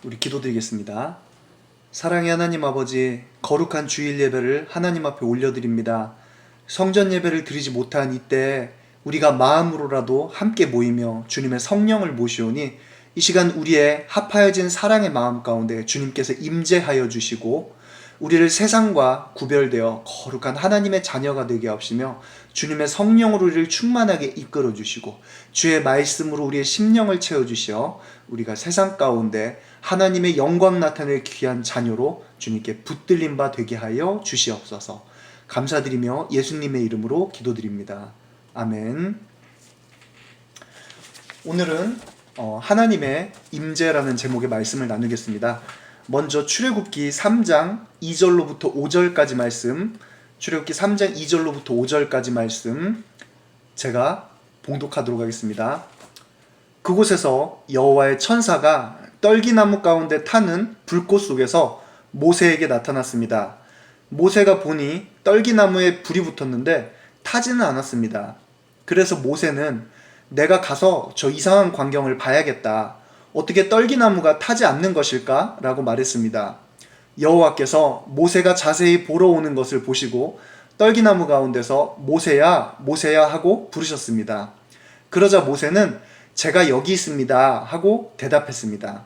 우리 기도드리겠습니다. 사랑의 하나님 아버지, 거룩한 주일 예배를 하나님 앞에 올려드립니다. 성전 예배를 드리지 못한 이때 우리가 마음으로라도 함께 모이며 주님의 성령을 모시오니 이 시간 우리의 합하여진 사랑의 마음 가운데 주님께서 임재하여 주시고 우리를 세상과 구별되어 거룩한 하나님의 자녀가 되게 하시며 주님의 성령으로 우리를 충만하게 이끌어 주시고 주의 말씀으로 우리의 심령을 채워주시어 우리가 세상 가운데 하나님의 영광 나타낼 귀한 자녀로 주님께 붙들린 바 되게 하여 주시옵소서. 감사드리며 예수님의 이름으로 기도드립니다. 아멘. 오늘은 하나님의 임재라는 제목의 말씀을 나누겠습니다. 먼저 출애굽기 3장 2절로부터 5절까지 말씀, 출애굽기 3장 2절로부터 5절까지 말씀 제가 봉독하도록 하겠습니다. 그곳에서 여호와의 천사가 떨기나무 가운데 타는 불꽃 속에서 모세에게 나타났습니다. 모세가 보니 떨기나무에 불이 붙었는데 타지는 않았습니다. 그래서 모세는 내가 가서 저 이상한 광경을 봐야겠다. 어떻게 떨기나무가 타지 않는 것일까? 라고 말했습니다. 여호와께서 모세가 자세히 보러 오는 것을 보시고 떨기나무 가운데서 모세야, 모세야 하고 부르셨습니다. 그러자 모세는 제가 여기 있습니다 하고 대답했습니다.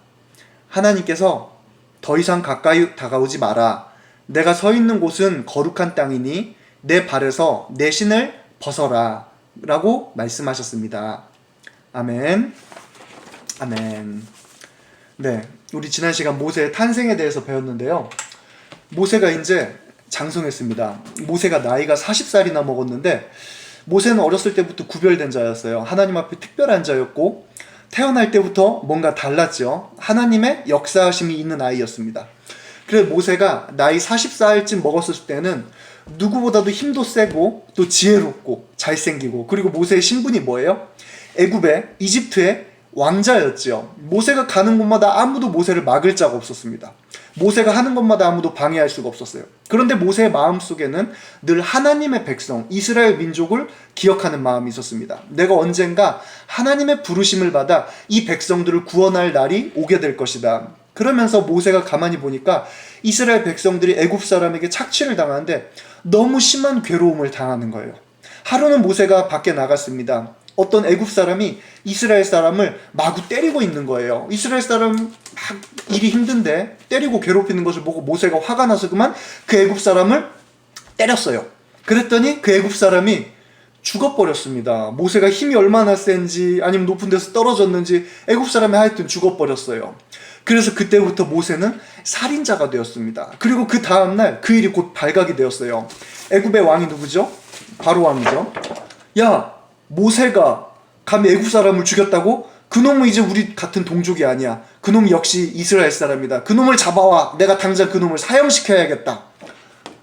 하나님께서 더 이상 가까이 다가오지 마라. 내가 서 있는 곳은 거룩한 땅이니 내 발에서 내 신을 벗어라 라고 말씀하셨습니다. 아멘. 아멘. 네, 우리 지난 시간 모세의 탄생에 대해서 배웠는데요. 모세가 이제 장성했습니다. 모세가 나이가 40살이나 먹었는데 모세는 어렸을 때부터 구별된 자였어요. 하나님 앞에 특별한 자였고 태어날 때부터 뭔가 달랐죠. 하나님의 역사하심이 있는 아이였습니다. 그래서 모세가 나이 40살쯤 먹었을 때는 누구보다도 힘도 세고 또 지혜롭고 잘생기고, 그리고 모세의 신분이 뭐예요? 애굽의, 이집트의 왕자였죠. 모세가 가는 곳마다 아무도 모세를 막을 자가 없었습니다. 모세가 하는 것마다 아무도 방해할 수가 없었어요. 그런데 모세의 마음속에는 늘 하나님의 백성, 이스라엘 민족을 기억하는 마음이 있었습니다. 내가 언젠가 하나님의 부르심을 받아 이 백성들을 구원할 날이 오게 될 것이다. 그러면서 모세가 가만히 보니까 이스라엘 백성들이 애굽 사람에게 착취를 당하는데 너무 심한 괴로움을 당하는 거예요. 하루는 모세가 밖에 나갔습니다. 어떤 애굽 사람이 이스라엘 사람을 마구 때리고 있는 거예요. 이스라엘 사람 막 일이 힘든데 때리고 괴롭히는 것을 보고 모세가 화가 나서 그만 그 애굽 사람을 때렸어요. 그랬더니 그 애굽 사람이 죽어버렸습니다. 모세가 힘이 얼마나 센지 아니면 높은 데서 떨어졌는지 애굽 사람이 하여튼 죽어버렸어요. 그래서 그때부터 모세는 살인자가 되었습니다. 그리고 그 다음날 그 일이 곧 발각이 되었어요. 애굽의 왕이 누구죠? 바로 왕이죠. 야, 모세가 감히 애굽 사람을 죽였다고? 그놈은 이제 우리 같은 동족이 아니야. 그놈 역시 이스라엘 사람이다. 그놈을 잡아와. 내가 당장 그놈을 사형시켜야겠다.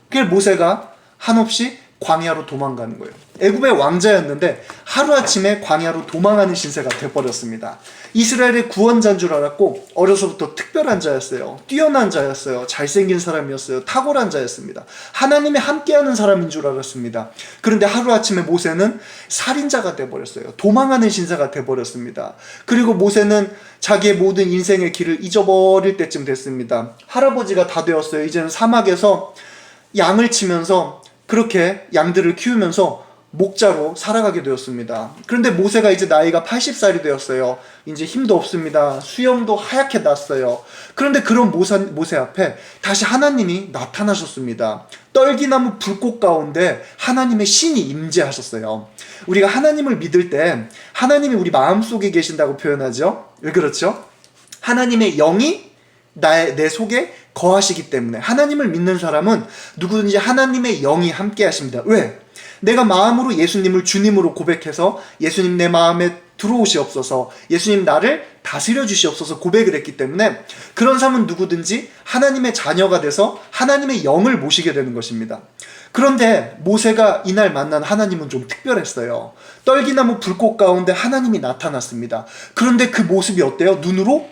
그래서 모세가 한없이 광야로 도망가는 거예요. 애굽의 왕자였는데 하루아침에 광야로 도망하는 신세가 돼버렸습니다. 이스라엘의 구원자인 줄 알았고 어려서부터 특별한 자였어요. 뛰어난 자였어요. 잘생긴 사람이었어요. 탁월한 자였습니다. 하나님이 함께하는 사람인 줄 알았습니다. 그런데 하루아침에 모세는 살인자가 돼버렸어요. 도망하는 신세가 돼버렸습니다. 그리고 모세는 자기의 모든 인생의 길을 잊어버릴 때쯤 됐습니다. 할아버지가 다 되었어요. 이제는 사막에서 양을 치면서 그렇게 양들을 키우면서 목자로 살아가게 되었습니다. 그런데 모세가 이제 나이가 80살이 되었어요. 이제 힘도 없습니다. 수염도 하얗게 났어요. 그런데 그런 모세 앞에 다시 하나님이 나타나셨습니다. 떨기나무 불꽃 가운데 하나님의 신이 임재하셨어요. 우리가 하나님을 믿을 때 하나님이 우리 마음속에 계신다고 표현하죠. 왜 그렇죠? 하나님의 영이 내 속에 거하시기 때문에 하나님을 믿는 사람은 누구든지 하나님의 영이 함께 하십니다. 왜? 내가 마음으로 예수님을 주님으로 고백해서 예수님 내 마음에 들어오시옵소서, 예수님 나를 다스려 주시옵소서 고백을 했기 때문에 그런 사람은 누구든지 하나님의 자녀가 돼서 하나님의 영을 모시게 되는 것입니다. 그런데 모세가 이날 만난 하나님은 좀 특별했어요. 떨기나무 불꽃 가운데 하나님이 나타났습니다. 그런데 그 모습이 어때요? 눈으로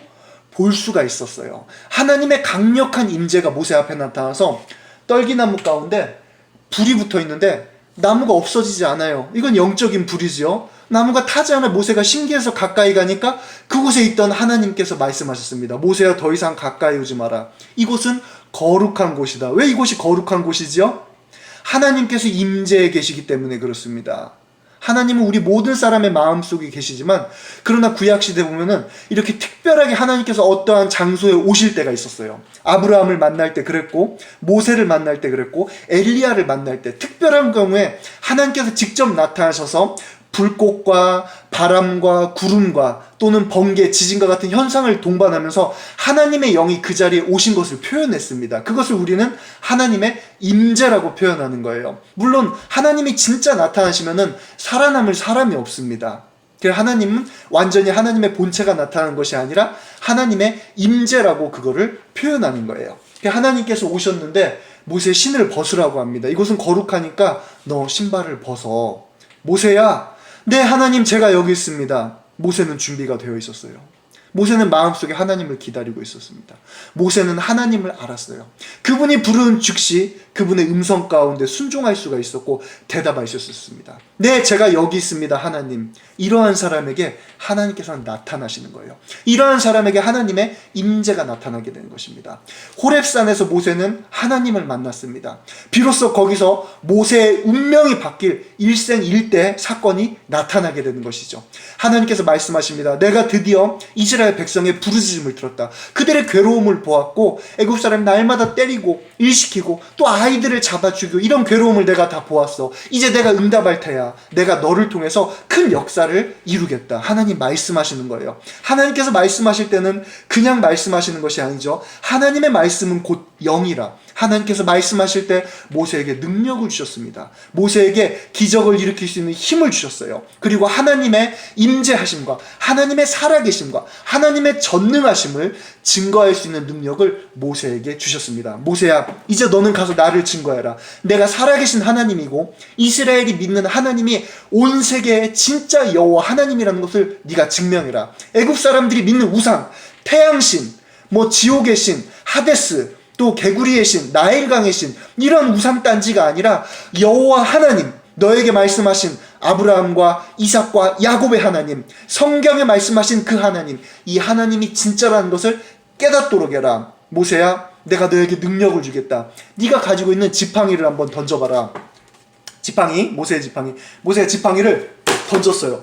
볼 수가 있었어요. 하나님의 강력한 임재가 모세 앞에 나타나서 떨기나무 가운데 불이 붙어 있는데 나무가 없어지지 않아요. 이건 영적인 불이죠. 나무가 타지 않아 모세가 신기해서 가까이 가니까 그곳에 있던 하나님께서 말씀하셨습니다. 모세야, 더 이상 가까이 오지 마라. 이곳은 거룩한 곳이다. 왜 이곳이 거룩한 곳이지요? 하나님께서 임재해 계시기 때문에 그렇습니다. 하나님은 우리 모든 사람의 마음속에 계시지만, 그러나 구약시대 보면은 이렇게 특별하게 하나님께서 어떠한 장소에 오실 때가 있었어요. 아브라함을 만날 때 그랬고, 모세를 만날 때 그랬고, 엘리야를 만날 때, 특별한 경우에 하나님께서 직접 나타나셔서 불꽃과 바람과 구름과 또는 번개, 지진과 같은 현상을 동반하면서 하나님의 영이 그 자리에 오신 것을 표현했습니다. 그것을 우리는 하나님의 임재라고 표현하는 거예요. 물론 하나님이 진짜 나타나시면은 살아남을 사람이 없습니다. 하나님은 완전히 하나님의 본체가 나타나는 것이 아니라 하나님의 임재라고 그거를 표현하는 거예요. 하나님께서 오셨는데 모세의 신을 벗으라고 합니다. 이곳은 거룩하니까 너 신발을 벗어. 모세야, 네 하나님, 제가 여기 있습니다. 모세는 준비가 되어 있었어요. 모세는 마음속에 하나님을 기다리고 있었습니다. 모세는 하나님을 알았어요. 그분이 부르는 즉시 그분의 음성 가운데 순종할 수가 있었고 대답할 수 있었습니다. 네, 제가 여기 있습니다, 하나님. 이러한 사람에게 하나님께서는 나타나시는 거예요. 이러한 사람에게 하나님의 임재가 나타나게 되는 것입니다. 호렙산에서 모세는 하나님을 만났습니다. 비로소 거기서 모세의 운명이 바뀔 일생일대 사건이 나타나게 되는 것이죠. 하나님께서 말씀하십니다. 내가 드디어 이스라엘 백성의 부르짖음을 들었다. 그들의 괴로움을 보았고 애굽 사람이 날마다 때리고 일시키고 또 아이들을 잡아 죽이고 이런 괴로움을 내가 다 보았어. 이제 내가 응답할 테야. 내가 너를 통해서 큰 역사를 이루겠다. 하나님 말씀하시는 거예요. 하나님께서 말씀하실 때는 그냥 말씀하시는 것이 아니죠. 하나님의 말씀은 곧 영이라. 하나님께서 말씀하실 때 모세에게 능력을 주셨습니다. 모세에게 기적을 일으킬 수 있는 힘을 주셨어요. 그리고 하나님의 임재하심과 하나님의 살아계심과 하나님의 전능하심을 증거할 수 있는 능력을 모세에게 주셨습니다. 모세야, 이제 너는 가서 나를 증거해라. 내가 살아계신 하나님이고 이스라엘이 믿는 하나님이 온 세계의 진짜 여호와 하나님이라는 것을 네가 증명해라. 애굽 사람들이 믿는 우상, 태양신, 지옥의 신, 하데스, 또 개구리의 신, 나일강의 신, 이런 우상단지가 아니라 여호와 하나님, 너에게 말씀하신 아브라함과 이삭과 야곱의 하나님, 성경에 말씀하신 그 하나님, 이 하나님이 진짜라는 것을 깨닫도록 해라. 모세야, 내가 너에게 능력을 주겠다. 네가 가지고 있는 지팡이를 한번 던져봐라. 지팡이, 모세의 지팡이. 모세가 지팡이를 던졌어요.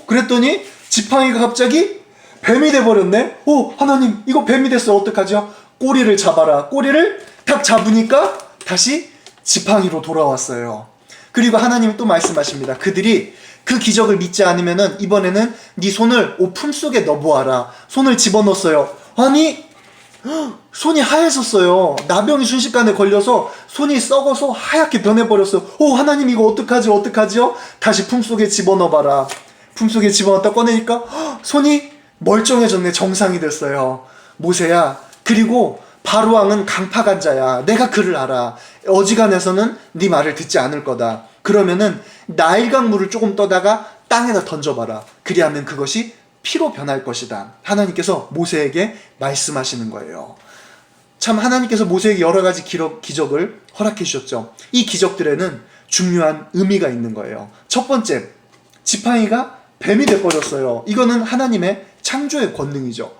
그랬더니 지팡이가 갑자기 뱀이 돼버렸네. 하나님, 이거 뱀이 됐어. 어떡하죠? 꼬리를 잡아라. 꼬리를 딱 잡으니까 다시 지팡이로 돌아왔어요. 그리고 하나님이 또 말씀하십니다. 그들이 그 기적을 믿지 않으면은 이번에는 네 손을 옷 품속에 넣어보아라. 손을 집어넣었어요. 아니, 손이 하얘졌어요. 나병이 순식간에 걸려서 손이 썩어서 하얗게 변해버렸어요. 하나님, 이거 어떡하지요? 다시 품속에 집어넣어봐라. 품속에 집어넣었다 꺼내니까 손이 멀쩡해졌네. 정상이 됐어요. 모세야, 그리고 바로왕은 강팍한 자야. 내가 그를 알아. 어지간해서는 네 말을 듣지 않을 거다. 그러면은 나일강 물을 조금 떠다가 땅에다 던져봐라. 그리하면 그것이 피로 변할 것이다. 하나님께서 모세에게 말씀하시는 거예요. 참, 하나님께서 모세에게 여러 가지 기적을 허락해 주셨죠. 이 기적들에는 중요한 의미가 있는 거예요. 첫 번째, 지팡이가 뱀이 돼버렸어요. 이거는 하나님의 창조의 권능이죠.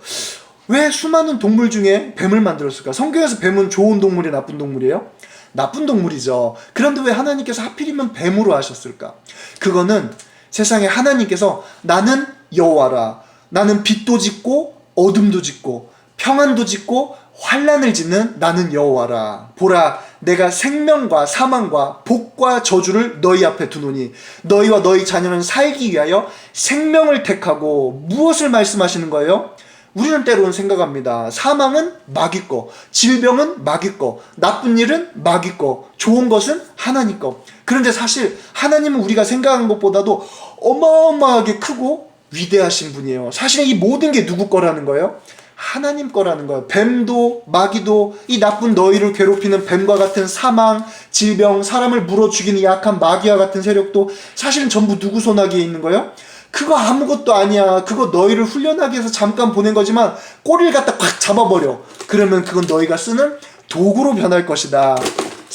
왜 수많은 동물 중에 뱀을 만들었을까? 성경에서 뱀은 좋은 동물이 나쁜 동물이에요? 나쁜 동물이죠. 그런데 왜 하나님께서 하필이면 뱀으로 하셨을까? 그거는 세상에 하나님께서 나는 여호와라. 나는 빛도 짓고 어둠도 짓고 평안도 짓고 환난을 짓는 나는 여호와라. 보라, 내가 생명과 사망과 복과 저주를 너희 앞에 두노니 너희와 너희 자녀는 살기 위하여 생명을 택하고. 무엇을 말씀하시는 거예요? 우리는 때로는 생각합니다. 사망은 마귀 거, 질병은 마귀 거, 나쁜 일은 마귀 거, 좋은 것은 하나님 거. 그런데 사실 하나님은 우리가 생각하는 것보다도 어마어마하게 크고 위대하신 분이에요. 사실 이 모든 게 누구 거라는 거예요? 하나님 거라는 거예요. 뱀도 마귀도 이 나쁜 너희를 괴롭히는 뱀과 같은 사망, 질병, 사람을 물어 죽이는 약한 마귀와 같은 세력도 사실은 전부 누구 손아귀에 있는 거예요? 그거 아무것도 아니야. 그거 너희를 훈련하기 위해서 잠깐 보낸 거지만 꼬리를 갖다 꽉 잡아버려. 그러면 그건 너희가 쓰는 도구로 변할 것이다.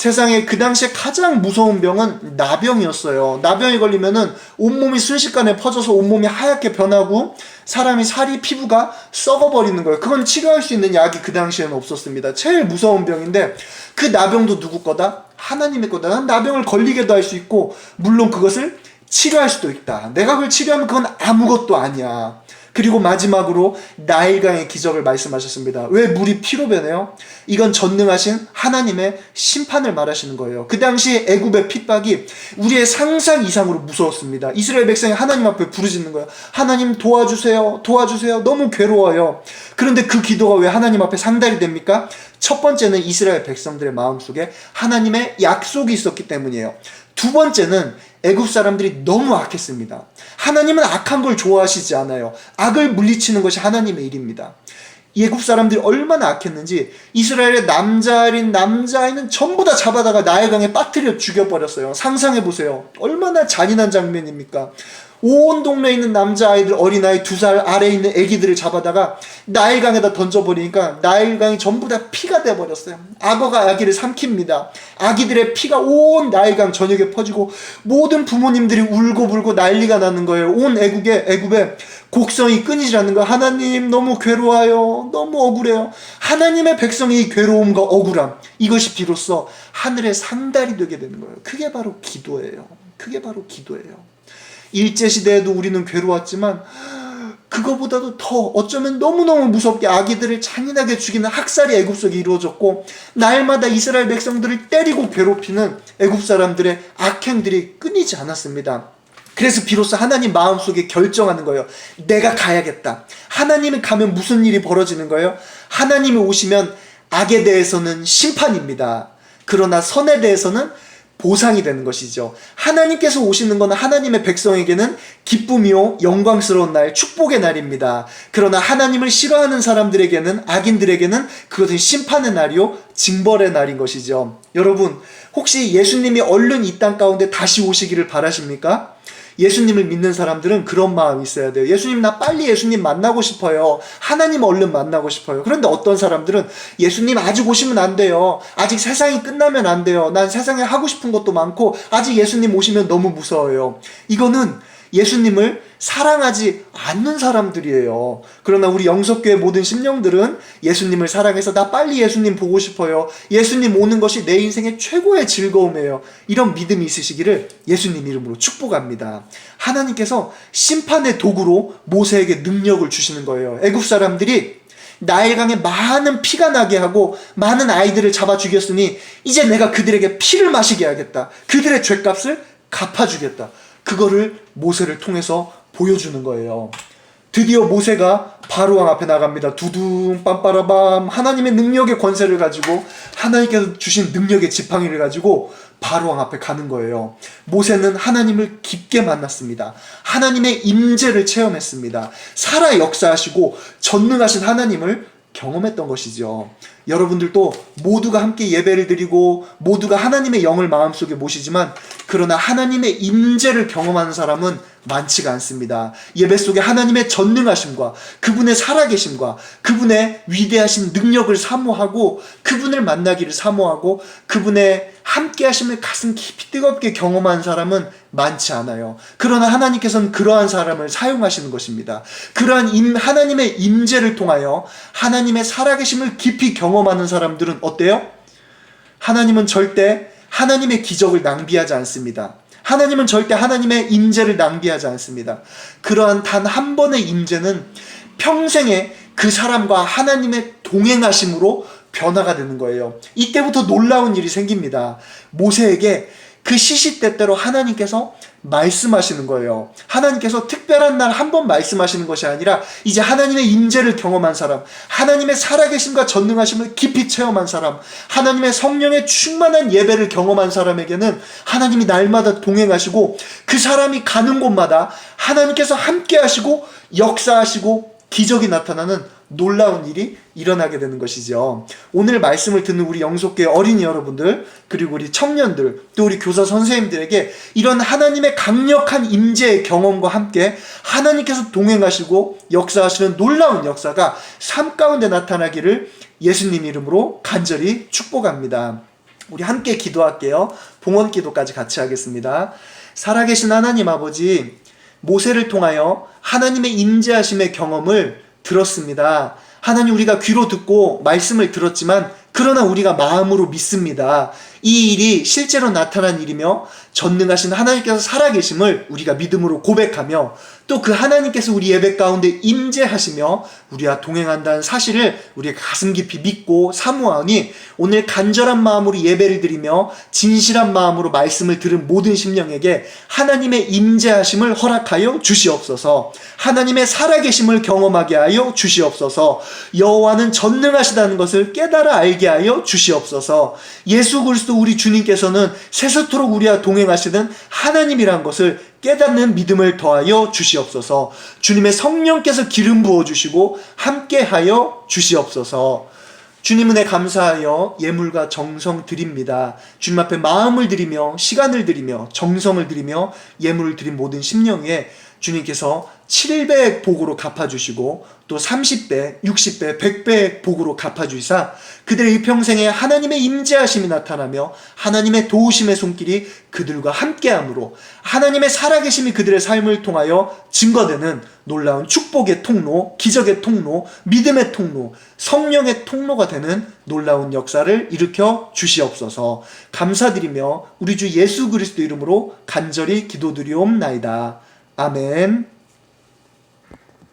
세상에 그 당시에 가장 무서운 병은 나병이었어요. 나병에 걸리면은 온몸이 순식간에 퍼져서 온몸이 하얗게 변하고 사람이 살이 피부가 썩어버리는 거예요. 그건 치료할 수 있는 약이 그 당시에는 없었습니다. 제일 무서운 병인데 그 나병도 누구 거다? 하나님의 거다. 난 나병을 걸리게도 할 수 있고 물론 그것을 치료할 수도 있다. 내가 그걸 치료하면 그건 아무것도 아니야. 그리고 마지막으로 나일강의 기적을 말씀하셨습니다. 왜 물이 피로 변해요? 이건 전능하신 하나님의 심판을 말하시는 거예요. 그 당시 애굽의 핍박이 우리의 상상 이상으로 무서웠습니다. 이스라엘 백성이 하나님 앞에 부르짖는 거예요. 하나님 도와주세요. 도와주세요. 너무 괴로워요. 그런데 그 기도가 왜 하나님 앞에 상달이 됩니까? 첫 번째는 이스라엘 백성들의 마음속에 하나님의 약속이 있었기 때문이에요. 두 번째는 애굽 사람들이 너무 악했습니다. 하나님은 악한 걸 좋아하시지 않아요. 악을 물리치는 것이 하나님의 일입니다. 애굽 사람들이 얼마나 악했는지 이스라엘의 남자아이는 전부 다 잡아다가 나일강에 빠뜨려 죽여버렸어요. 상상해보세요. 얼마나 잔인한 장면입니까? 온 동네에 있는 남자아이들, 어린아이 2살 아래에 있는 애기들을 잡아다가 나일강에다 던져버리니까 나일강이 전부 다 피가 돼버렸어요. 악어가 아기를 삼킵니다. 아기들의 피가 온 나일강 전역에 퍼지고 모든 부모님들이 울고불고 난리가 나는 거예요. 온 애굽의 곡성이 끊이지 않는 거예요. 하나님 너무 괴로워요. 너무 억울해요. 하나님의 백성의 이 괴로움과 억울함, 이것이 비로소 하늘의 상달이 되게 되는 거예요. 그게 바로 기도예요. 그게 바로 기도예요. 일제시대에도 우리는 괴로웠지만 그거보다도 더 어쩌면 너무너무 무섭게 아기들을 잔인하게 죽이는 학살이 애굽 속에 이루어졌고 날마다 이스라엘 백성들을 때리고 괴롭히는 애굽 사람들의 악행들이 끊이지 않았습니다. 그래서 비로소 하나님 마음속에 결정하는 거예요. 내가 가야겠다. 하나님이 가면 무슨 일이 벌어지는 거예요? 하나님이 오시면 악에 대해서는 심판입니다. 그러나 선에 대해서는 보상이 되는 것이죠. 하나님께서 오시는 것은 하나님의 백성에게는 기쁨이요 영광스러운 날, 축복의 날입니다. 그러나 하나님을 싫어하는 사람들에게는, 악인들에게는 그것은 심판의 날이요 징벌의 날인 것이죠. 여러분, 혹시 예수님이 얼른 이 땅 가운데 다시 오시기를 바라십니까? 예수님을 믿는 사람들은 그런 마음이 있어야 돼요. 예수님, 나 빨리 예수님 만나고 싶어요. 하나님 얼른 만나고 싶어요. 그런데 어떤 사람들은 예수님 아직 오시면 안 돼요. 아직 세상이 끝나면 안 돼요. 난 세상에 하고 싶은 것도 많고 아직 예수님 오시면 너무 무서워요. 이거는 예수님을 사랑하지 않는 사람들이에요. 그러나 우리 영석교회 모든 심령들은 예수님을 사랑해서 나 빨리 예수님 보고 싶어요. 예수님 오는 것이 내 인생의 최고의 즐거움이에요. 이런 믿음이 있으시기를 예수님 이름으로 축복합니다. 하나님께서 심판의 도구로 모세에게 능력을 주시는 거예요. 애굽 사람들이 나일강에 많은 피가 나게 하고 많은 아이들을 잡아 죽였으니 이제 내가 그들에게 피를 마시게 하겠다. 그들의 죄값을 갚아주겠다. 그거를 모세를 통해서 보여주는 거예요. 드디어 모세가 바로왕 앞에 나갑니다. 두둥 빰빠라밤. 하나님의 능력의 권세를 가지고 하나님께서 주신 능력의 지팡이를 가지고 바로왕 앞에 가는 거예요. 모세는 하나님을 깊게 만났습니다. 하나님의 임재를 체험했습니다. 살아 역사하시고 전능하신 하나님을 경험했던 것이죠. 여러분들도 모두가 함께 예배를 드리고 모두가 하나님의 영을 마음속에 모시지만 그러나 하나님의 임재를 경험하는 사람은 많지가 않습니다. 예배 속에 하나님의 전능하심과 그분의 살아계심과 그분의 위대하신 능력을 사모하고 그분을 만나기를 사모하고 그분의 함께하심을 가슴 깊이 뜨겁게 경험한 사람은 많지 않아요. 그러나 하나님께서는 그러한 사람을 사용하시는 것입니다. 그러한 하나님의 임재를 통하여 하나님의 살아계심을 깊이 경험하는 사람들은 어때요? 하나님은 절대 하나님의 기적을 낭비하지 않습니다. 하나님은 절대 하나님의 임재를 낭비하지 않습니다. 그러한 단 한 번의 임재는 평생에 그 사람과 하나님의 동행하심으로 변화가 되는 거예요. 이때부터 놀라운 일이 생깁니다. 모세에게 그 시시때때로 하나님께서 말씀하시는 거예요. 하나님께서 특별한 날 한 번 말씀하시는 것이 아니라 이제 하나님의 임재를 경험한 사람, 하나님의 살아계심과 전능하심을 깊이 체험한 사람, 하나님의 성령의 충만한 예배를 경험한 사람에게는 하나님이 날마다 동행하시고 그 사람이 가는 곳마다 하나님께서 함께 하시고 역사하시고 기적이 나타나는 놀라운 일이 일어나게 되는 것이죠. 오늘 말씀을 듣는 우리 영속교회 어린이 여러분들, 그리고 우리 청년들, 또 우리 교사 선생님들에게 이런 하나님의 강력한 임재의 경험과 함께 하나님께서 동행하시고 역사하시는 놀라운 역사가 삶 가운데 나타나기를 예수님 이름으로 간절히 축복합니다. 우리 함께 기도할게요. 봉헌 기도까지 같이 하겠습니다. 살아계신 하나님 아버지, 모세를 통하여 하나님의 임재하심의 경험을 들었습니다. 하나님, 우리가 귀로 듣고 말씀을 들었지만 그러나 우리가 마음으로 믿습니다. 이 일이 실제로 나타난 일이며 전능하신 하나님께서 살아계심을 우리가 믿음으로 고백하며 또 그 하나님께서 우리 예배 가운데 임재하시며 우리와 동행한다는 사실을 우리가 가슴 깊이 믿고 사모하니 오늘 간절한 마음으로 예배를 드리며 진실한 마음으로 말씀을 들은 모든 심령에게 하나님의 임재하심을 허락하여 주시옵소서. 하나님의 살아계심을 경험하게 하여 주시옵소서. 여호와는 전능하시다는 것을 깨달아 알게 하여 주시옵소서. 예수 그리스도 우리 주님께서는 세세토록 우리와 동행하시는 하나님이란 것을 깨닫는 믿음을 더하여 주시옵소서. 주님의 성령께서 기름 부어주시고 함께하여 주시옵소서. 주님 은혜 감사하여 예물과 정성 드립니다. 주님 앞에 마음을 드리며 시간을 드리며 정성을 드리며 예물을 드린 모든 심령에 주님께서 700 복으로 갚아주시고 또 30배, 60배, 100배 복으로 갚아주시사 그들의 일평생에 하나님의 임재하심이 나타나며 하나님의 도우심의 손길이 그들과 함께함으로 하나님의 살아계심이 그들의 삶을 통하여 증거되는 놀라운 축복의 통로, 기적의 통로, 믿음의 통로, 성령의 통로가 되는 놀라운 역사를 일으켜 주시옵소서. 감사드리며 우리 주 예수 그리스도 이름으로 간절히 기도드리옵나이다. 아멘.